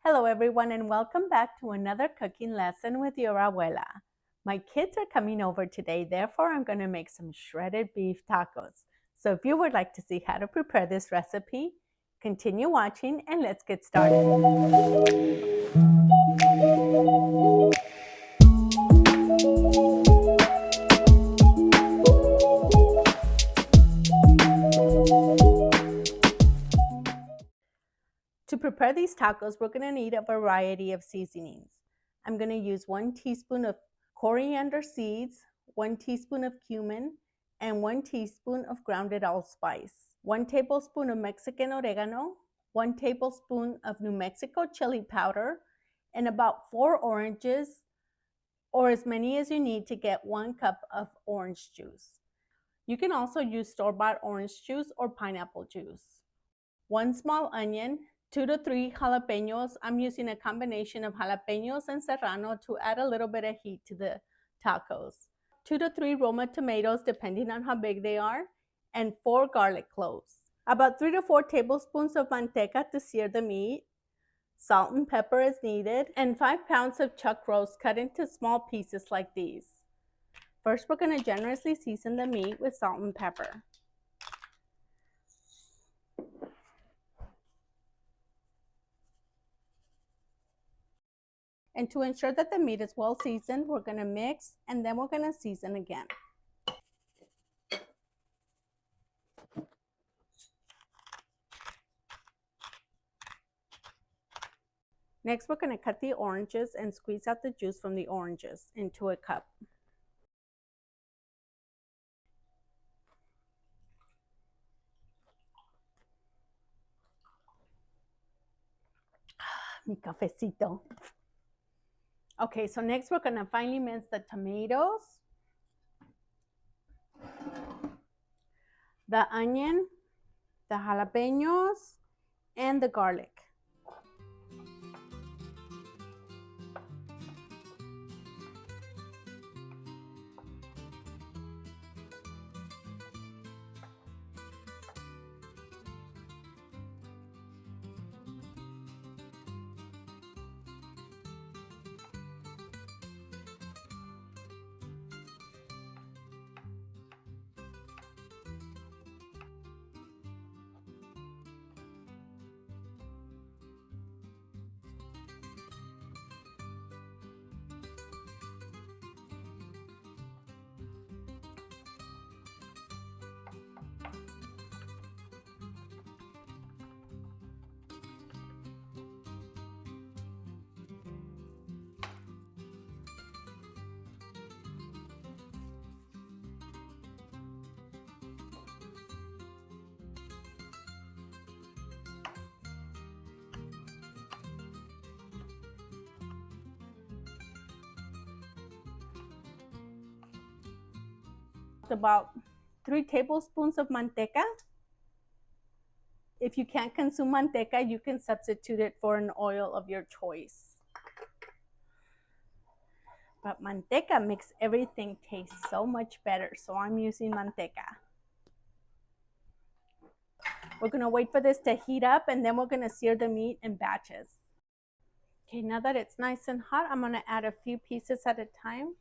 Hello everyone and welcome back to another cooking lesson with your abuela. My kids are coming over today, therefore I'm going to make some shredded beef tacos. So if you would like to see how to prepare this recipe, continue watching and let's get started. To prepare these tacos, we're going to need a variety of seasonings. I'm going to use 1 teaspoon of coriander seeds, 1 teaspoon of cumin, and 1 teaspoon of grounded allspice, 1 tablespoon of Mexican oregano, 1 tablespoon of New Mexico chili powder, and about 4 oranges, or as many as you need to get 1 cup of orange juice. You can also use store-bought orange juice or pineapple juice. 1 small onion, 2 to 3 jalapenos. I'm using a combination of jalapenos and serrano to add a little bit of heat to the tacos. 2 to 3 Roma tomatoes, depending on how big they are, and 4 garlic cloves. About 3 to 4 tablespoons of manteca to sear the meat. Salt and pepper as needed, and 5 pounds of chuck roast cut into small pieces like these. First, we're going to generously season the meat with salt and pepper. And to ensure that the meat is well seasoned, we're going to mix and then we're going to season again. Next, we're going to cut the oranges and squeeze out the juice from the oranges into a cup. Mi cafecito. Okay, so next we're going to finely mince the tomatoes, the onion, the jalapenos, and the garlic. About 3 tablespoons of manteca. If you can't consume manteca, you can substitute it for an oil of your choice. But manteca makes everything taste so much better, so I'm using manteca. We're going to wait for this to heat up and then we're going to sear the meat in batches. Okay, now that it's nice and hot, I'm going to add a few pieces at a time.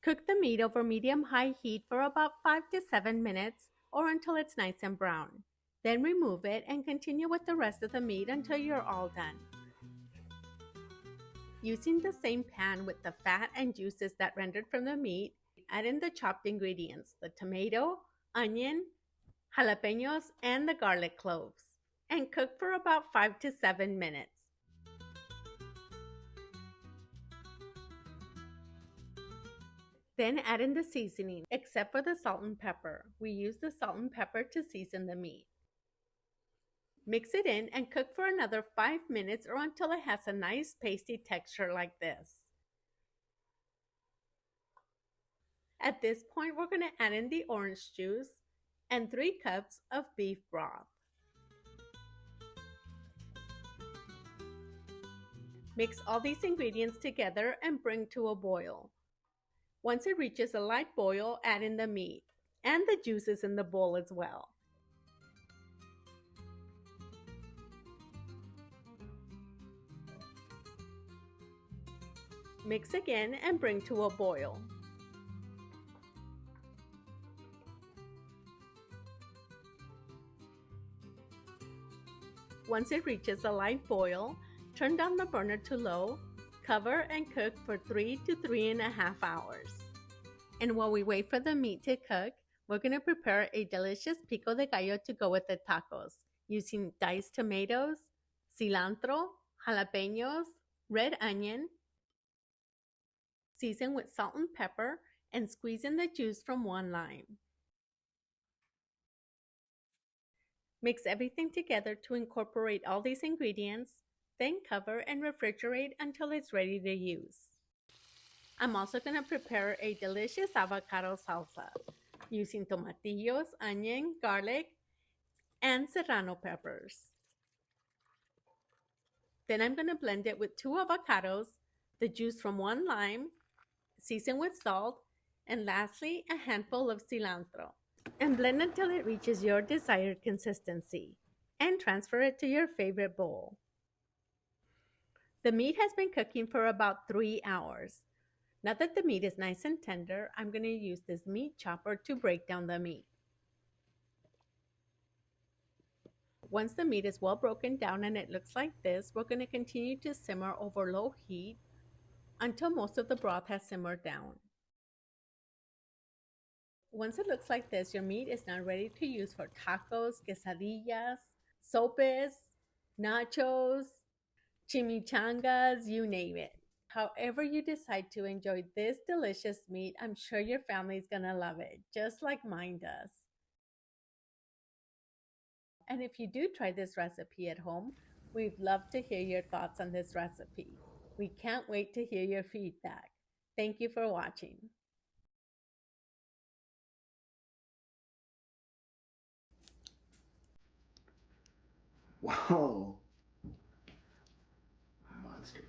Cook the meat over medium-high heat for about 5 to 7 minutes or until it's nice and brown. Then remove it and continue with the rest of the meat until you're all done. Using the same pan with the fat and juices that rendered from the meat, add in the chopped ingredients, the tomato, onion, jalapenos, and the garlic cloves, and cook for about 5 to 7 minutes. Then add in the seasoning, except for the salt and pepper. We use the salt and pepper to season the meat. Mix it in and cook for another 5 minutes or until it has a nice pasty texture like this. At this point, we're going to add in the orange juice and 3 cups of beef broth. Mix all these ingredients together and bring to a boil. Once it reaches a light boil, add in the meat and the juices in the bowl as well. Mix again and bring to a boil. Once it reaches a light boil, turn down the burner to low, cover and cook for 3 to 3.5 hours. And while we wait for the meat to cook, we're going to prepare a delicious pico de gallo to go with the tacos using diced tomatoes, cilantro, jalapenos, red onion. Season with salt and pepper and squeeze in the juice from 1 lime. Mix everything together to incorporate all these ingredients, then cover and refrigerate until it's ready to use. I'm also going to prepare a delicious avocado salsa using tomatillos, onion, garlic, and serrano peppers. Then I'm going to blend it with 2 avocados, the juice from 1 lime, season with salt, and lastly, a handful of cilantro. And blend until it reaches your desired consistency, and transfer it to your favorite bowl. The meat has been cooking for about 3 hours. Now that the meat is nice and tender, I'm going to use this meat chopper to break down the meat. Once the meat is well broken down and it looks like this, we're going to continue to simmer over low heat until most of the broth has simmered down. Once it looks like this, your meat is now ready to use for tacos, quesadillas, sopes, nachos, chimichangas, you name it. However you decide to enjoy this delicious meat, I'm sure your family's gonna love it, just like mine does. And if you do try this recipe at home, we'd love to hear your thoughts on this recipe. We can't wait to hear your feedback. Thank you for watching. Whoa. Monster